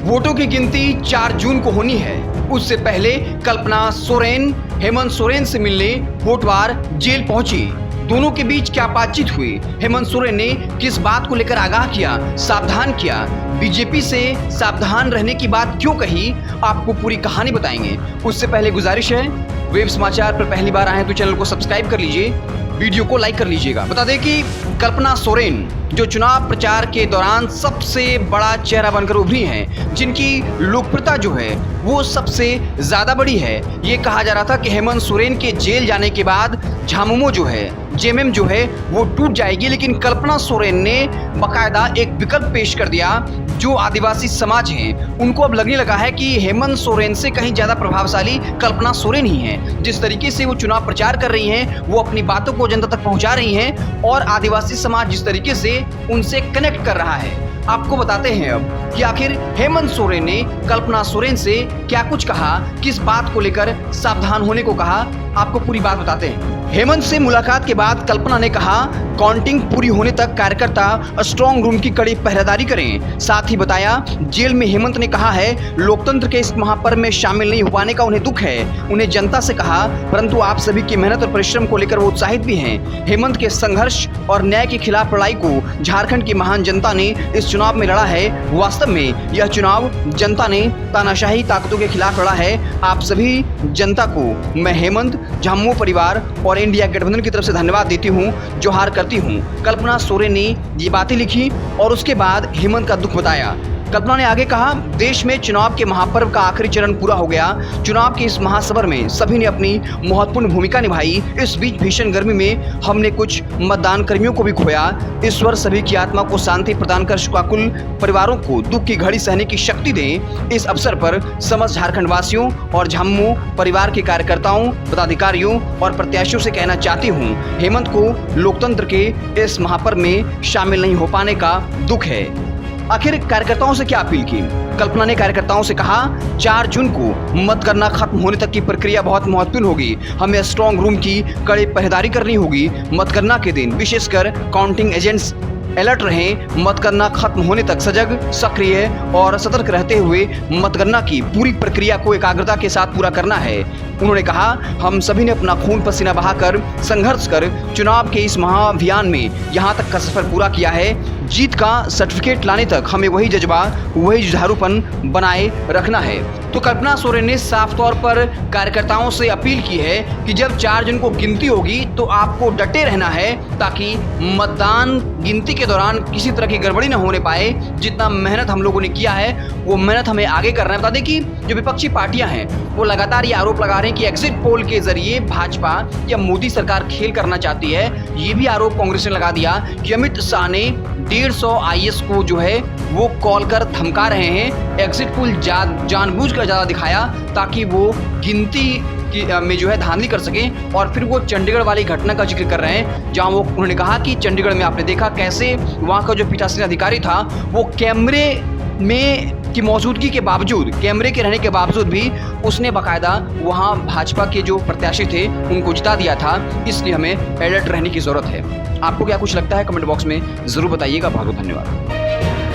वोटों की गिनती 4 जून को होनी है। उससे पहले कल्पना सोरेन हेमंत सोरेन से मिलने होटवार जेल पहुंची। दोनों के बीच क्या बातचीत हुई, हेमंत सोरेन ने किस बात को लेकर आगाह किया, सावधान किया, बीजेपी से सावधान रहने की बात क्यों कही, आपको पूरी कहानी बताएंगे। उससे पहले गुजारिश है, वेब समाचार पर पहली बार आए तो चैनल को सब्सक्राइब कर लीजिए, वीडियो को लाइक कर लीजिएगा। बता दें कि कल्पना सोरेन जो चुनाव प्रचार के दौरान सबसे बड़ा चेहरा बनकर उभरी हैं, जिनकी लोकप्रियता जो है वो सबसे ज्यादा बड़ी है। ये कहा जा रहा था कि हेमंत सोरेन के जेल जाने के बाद झामुमो जो है, जेएमएम जो है वो टूट जाएगी, लेकिन कल्पना सोरेन ने बाकायदा एक विकल्प पेश कर दिया। जो आदिवासी समाज हैं उनको अब लगने लगा है कि हेमंत सोरेन से कहीं ज्यादा प्रभावशाली कल्पना सोरेन ही हैं। जिस तरीके से वो चुनाव प्रचार कर रही हैं, वो अपनी बातों को जनता तक पहुंचा रही हैं और आदिवासी समाज जिस तरीके से उनसे कनेक्ट कर रहा है। आपको बताते हैं अब कि आखिर हेमंत सोरेन ने कल्पना सोरेन से क्या कुछ कहा, किस बात को लेकर सावधान होने को कहा, आपको पूरी बात बताते हैं। हेमंत से मुलाकात के बाद कल्पना ने कहा, काउंटिंग पूरी होने तक कार्यकर्ता स्ट्रांग रूम की कड़ी पहरेदारी करें। साथ ही बताया, जेल में हेमंत ने कहा है लोकतंत्र के इस महापर्व में शामिल नहीं हो पाने का उन्हें दुख है। उन्हें जनता से कहा, परंतु आप सभी की मेहनत और परिश्रम को लेकर वो उत्साहित भी हैं। हेमंत के संघर्ष और न्याय के खिलाफ लड़ाई को झारखंड की महान जनता ने इस चुनाव में लड़ा है। वास्तव में यह चुनाव जनता ने तानाशाही ताकतों के खिलाफ लड़ा है। आप सभी जनता को मैं हेमंत, झामुमो परिवार और इंडिया गठबंधन की तरफ से धन्यवाद देती हूँ, जोहार करती हूँ। कल्पना सोरेन ने ये बातें लिखी और उसके बाद हेमंत का दुख बताया। कल्पना ने आगे कहा, देश में चुनाव के महापर्व का आखिरी चरण पूरा हो गया। चुनाव के इस महासमर में सभी ने अपनी महत्वपूर्ण भूमिका निभाई। इस बीच भीषण गर्मी में हमने कुछ मतदान कर्मियों को भी खोया। ईश्वर सभी की आत्मा को शांति प्रदान कर शोकाकुल परिवारों को दुख की घड़ी सहने की शक्ति दें। इस अवसर पर समस्त झारखंड वासियों और झामुमो परिवार के कार्यकर्ताओं, पदाधिकारियों और प्रत्याशियों से कहना चाहती हूँ, हेमंत को लोकतंत्र के इस महापर्व में शामिल नहीं हो पाने का दुख है। आखिर कार्यकर्ताओं से क्या अपील की? कल्पना ने कार्यकर्ताओं से कहा, 4 जून को मतगणना खत्म होने तक की प्रक्रिया बहुत महत्वपूर्ण होगी। हमें स्ट्रांग रूम की कड़ी पहरेदारी करनी होगी। मतगणना के दिन विशेषकर काउंटिंग एजेंट्स अलर्ट रहें। मतगणना खत्म होने तक सजग, सक्रिय और सतर्क रहते हुए मतगणना की पूरी प्रक्रिया को एकाग्रता के साथ पूरा करना है। उन्होंने कहा, हम सभी ने अपना खून पसीना बहाकर संघर्ष कर चुनाव के इस महाअभियान में यहाँ तक का सफर पूरा किया है। जीत का सर्टिफिकेट लाने तक हमें वही जज्बा, वही जुझारूपन बनाए रखना है। तो कल्पना सोरेन ने साफ तौर पर कार्यकर्ताओं से अपील की है कि जब 4 जून को गिनती होगी तो आपको डटे रहना है, ताकि मतदान गिनती के दौरान किसी तरह की गड़बड़ी न होने पाए। जितना मेहनत हम लोगों ने किया है वो मेहनत हमें आगे करना है। बता दें कि जो विपक्षी पार्टियां हैं वो लगातार ये आरोप लगा रहे हैं कि एग्जिट पोल के जरिए भाजपा या मोदी सरकार खेल करना चाहती है। ये भी आरोप कांग्रेस ने लगा दिया कि अमित शाह ने 150 आईएएस को जो है वो कॉल कर धमका रहे हैं। एग्जिट पोल जानबूझकर ज़्यादा दिखाया ताकि वो गिनती में जो है धांधली कर सकें। और फिर वो चंडीगढ़ वाली घटना का जिक्र कर रहे हैं, जहां वो उन्होंने कहा कि चंडीगढ़ में आपने देखा कैसे वहां का जो पीठासीन अधिकारी था वो कैमरे में की मौजूदगी के बावजूद, कैमरे के रहने के बावजूद भी उसने बाकायदा वहां भाजपा के जो प्रत्याशी थे उनको जिता दिया था। इसलिए हमें अलर्ट रहने की जरूरत है। आपको क्या कुछ लगता है कमेंट बॉक्स में जरूर बताइएगा। बहुत बहुत धन्यवाद।